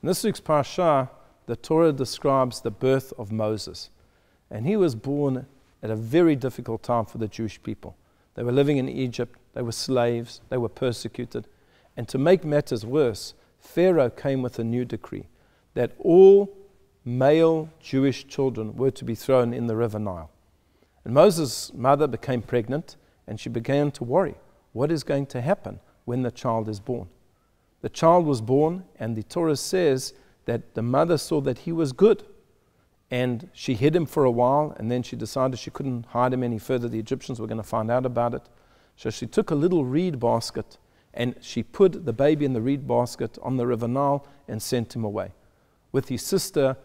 In this week's parashah, the Torah describes the birth of Moses. And he was born at a very difficult time for the Jewish people. They were living in Egypt, they were slaves, they were persecuted. And to make matters worse, Pharaoh came with a new decree that all male Jewish children were to be thrown in the river Nile. And Moses' mother became pregnant, and she began to worry. What is going to happen when the child is born? The child was born, and the Torah says that the mother saw that he was good. And she hid him for a while, and then she decided she couldn't hide him any further. The Egyptians were going to find out about it. So she took a little reed basket, and she put the baby in the reed basket on the river Nile and sent him away, with his sister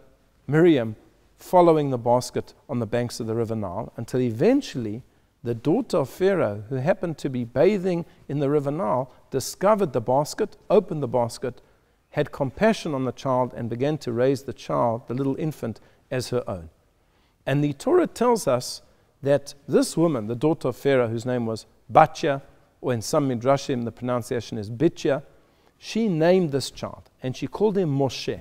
Miriam following the basket on the banks of the river Nile, until eventually the daughter of Pharaoh, who happened to be bathing in the river Nile, discovered the basket, opened the basket, had compassion on the child, and began to raise the child, the little infant, as her own. And the Torah tells us that this woman, the daughter of Pharaoh, whose name was Batya, or in some midrashim the pronunciation is Bitya, she named this child, and she called him Moshe.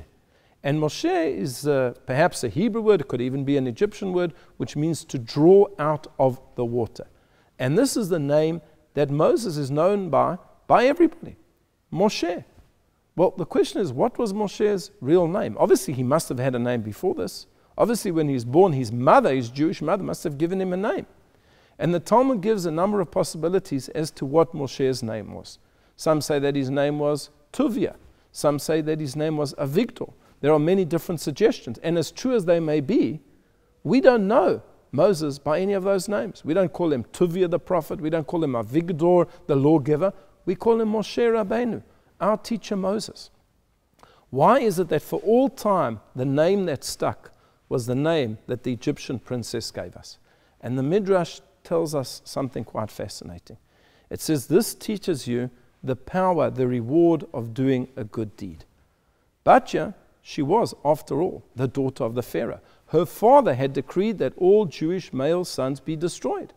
And Moshe is perhaps a Hebrew word, it could even be an Egyptian word, which means to draw out of the water. And this is the name that Moses is known by everybody, Moshe. Well, the question is, what was Moshe's real name? Obviously, he must have had a name before this. Obviously, when he was born, his mother, his Jewish mother, must have given him a name. And the Talmud gives a number of possibilities as to what Moshe's name was. Some say that his name was Tuvia. Some say that his name was Avigdor. There are many different suggestions. And as true as they may be, we don't know Moses by any of those names. We don't call him Tuvia the prophet. We don't call him Avigdor the lawgiver. We call him Moshe Rabbeinu, our teacher Moses. Why is it that for all time the name that stuck was the name that the Egyptian princess gave us? And the Midrash tells us something quite fascinating. It says this teaches you the power, the reward of doing a good deed. Batya, she was, after all, the daughter of the Pharaoh. Her father had decreed that all Jewish male sons be destroyed.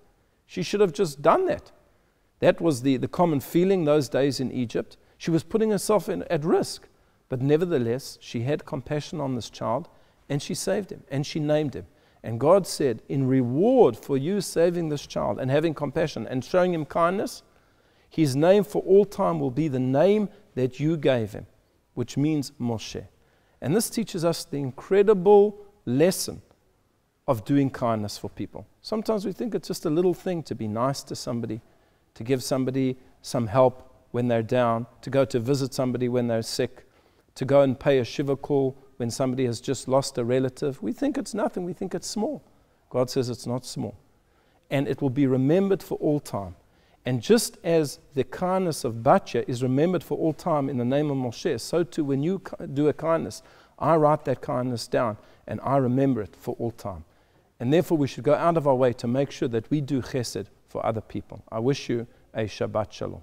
She should have just done that. That was the common feeling those days in Egypt. She was putting herself at risk. But nevertheless, she had compassion on this child, and she saved him, and she named him. And God said, in reward for you saving this child and having compassion and showing him kindness, his name for all time will be the name that you gave him, which means Moshe. And this teaches us the incredible lesson of doing kindness for people. Sometimes we think it's just a little thing to be nice to somebody, to give somebody some help when they're down, to go to visit somebody when they're sick, to go and pay a shiva call when somebody has just lost a relative. We think it's nothing. We think it's small. God says it's not small. And it will be remembered for all time. And just as the kindness of Batya is remembered for all time in the name of Moshe, so too when you do a kindness, I write that kindness down and I remember it for all time. And therefore we should go out of our way to make sure that we do chesed for other people. I wish you a Shabbat Shalom.